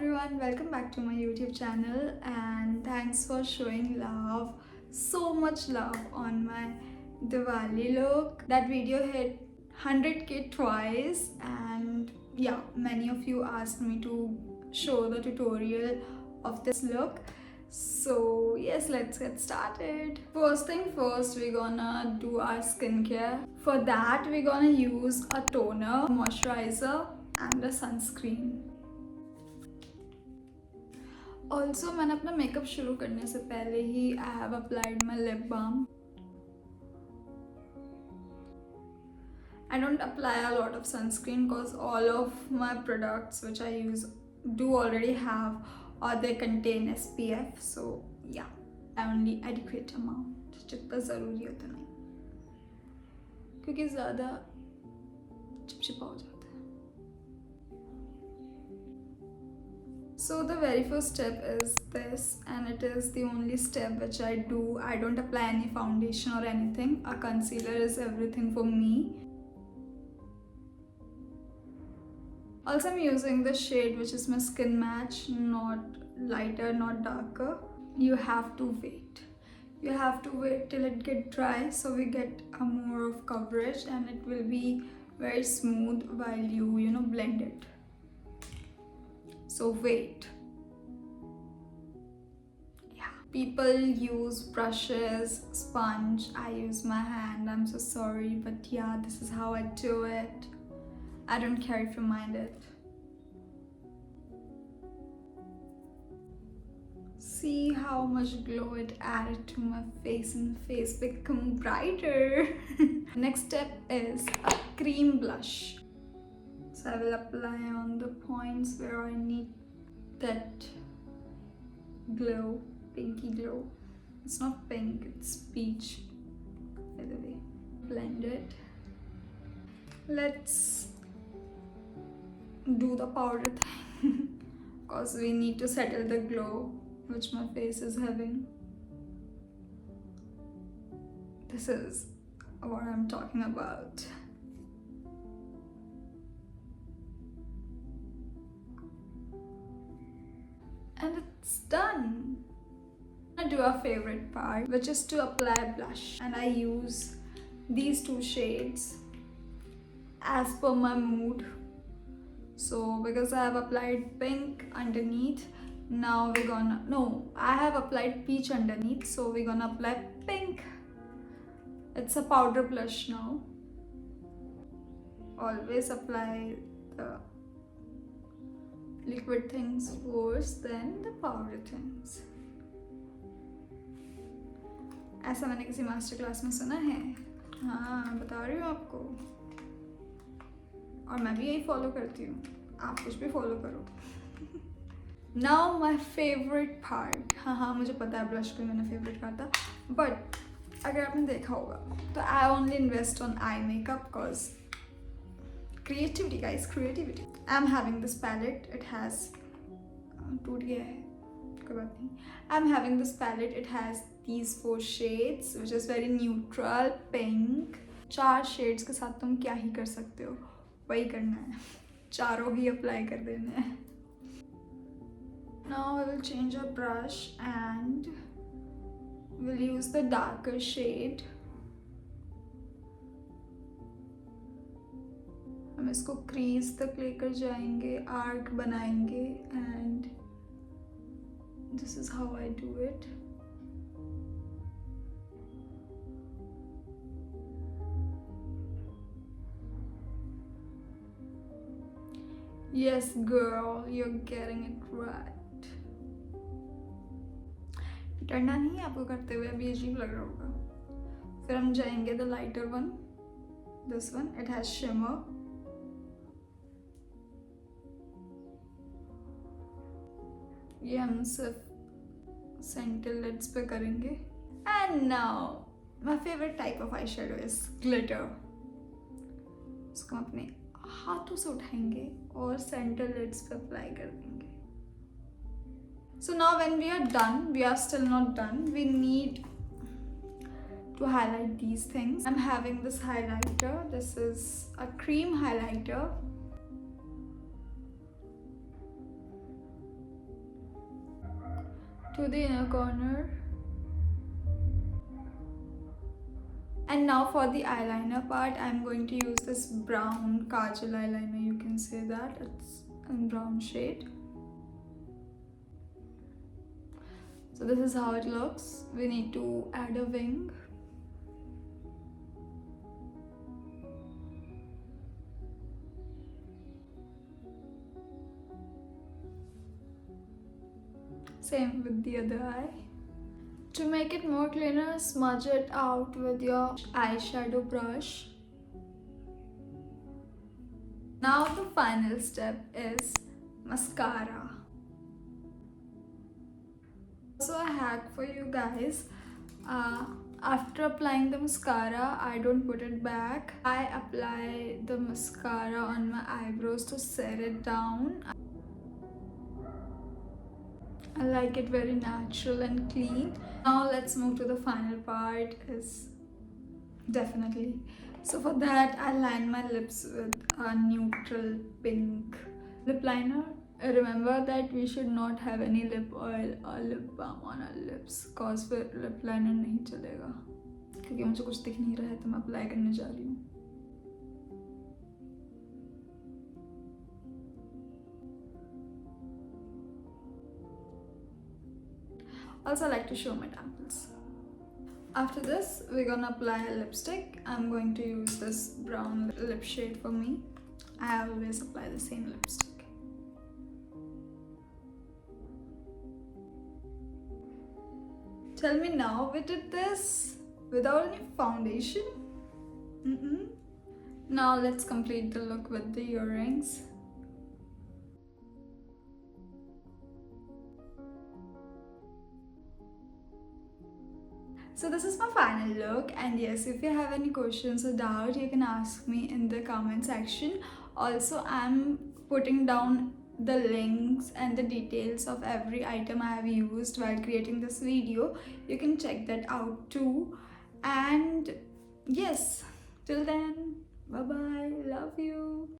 everyone, welcome back to my YouTube channel and thanks for showing love, so much love on my Diwali look. That video hit 100k twice and yeah, many of you asked me to show the tutorial of this look. So yes, let's get started. First thing first, we're gonna do our skincare. For that, we're gonna use a toner, moisturizer and a sunscreen. Also, मैंने अपना makeup शुरू करने से पहले ही I have applied my lip balm. I don't apply a lot of sunscreen because all of my products which I use do already have or they contain SPF. So yeah, only adequate amount, जितना ज़रूरी होता नहीं, क्योंकि ज़्यादा चिपचिपा हो जाता है. So the very first step is this, and it is the only step which I do. I don't apply any foundation or anything. A concealer is everything for me. Also, I'm using the shade which is my skin match, not lighter, not darker. You have to wait. You have to wait till it gets dry so we get a more of coverage and it will be very smooth while you blend it. So wait. Yeah. People use brushes, sponge. I use my hand. I'm so sorry, but yeah, this is how I do it. I don't care if you mind it. See how much glow it added to my face and the face become brighter. Next step is a cream blush. So I will apply on the points where I need that glow, pinky glow. It's not pink, it's peach, by the way. Blend it. Let's do the powder thing because we need to settle the glow which my face is having. This is what I'm talking about. And it's done. I do a favorite part, which is to apply blush, and I use these two shades as per my mood. So because I have applied pink underneath, now I have applied peach underneath, so we're gonna apply pink. It's a powder blush now. Always apply the liquid things first, then the powder things. ऐसा मैंने किसी master class में सुना है. हाँ, बता रही हूँ आपको. और मैं भी यही फॉलो करती हूँ. आप कुछ भी फॉलो करो. Now my favorite part. हाँ, मुझे पता है ब्लश को मैंने फेवरेट कहा था. But अगर आपने देखा होगा तो I only invest on eye makeup because creativity, guys, creativity. I'm having this palette. It has टूट गया है, कोई बात नहीं. I'm having this palette. It has these 4 shades, which is very neutral, pink. 4 shades के साथ तुम क्या ही कर सकते हो, वही करना है. चारों ही अप्लाई कर देना है. Now I will change a brush and we'll use the darker shade. हम इसको क्रीज तक लेकर जाएंगे, आर्क बनाएंगे, and this is how I do it. Yes, girl, you're getting it right. डरना नहीं है आपको करते हुए, अभी अजीब लग रहा होगा. फिर हम जाएंगे the lighter one. This one, it has shimmer. ये हम सिर्फ सेंटर लिड्स पे करेंगे. And now my favorite type of eyeshadow is glitter. उसको हम अपने हाथों से उठाएंगे और सेंटर लिड्स पे अप्लाई कर देंगे. So now when we are done, we are still not done. We need to highlight these things. I'm having this highlighter. This is a cream highlighter. to the inner corner. And now for the eyeliner part, I'm going to use this brown kajal eyeliner. You can say that it's in brown shade. So this is how it looks. We need to add a wing. Same with the other eye. To make it more cleaner, smudge it out with your eyeshadow brush. Now the final step is mascara. Also a hack for you guys. After applying the mascara, I don't put it back. I apply the mascara on my eyebrows to set it down. I like it very natural and clean. Now let's move to the final part, is definitely. So for that, I line my lips with a neutral pink lip liner. Remember that we should not have any lip oil or lip balm on our lips, cause फिर lip liner नहीं चलेगा. क्योंकि मुझे कुछ दिख नहीं रहा है तो मैं अप्लाई करने जा रही हूँ. Also, I like to show my temples. After this, we're gonna apply a lipstick. I'm going to use this brown lip shade for me. I always apply the same lipstick. Tell me now, we did this without any foundation? Now let's complete the look with the earrings. So this is my final look, and yes, if you have any questions or doubt, you can ask me in the comment section. Also, I'm putting down the links and the details of every item I have used while creating this video. You can check that out too. And yes, till then, bye bye, love you.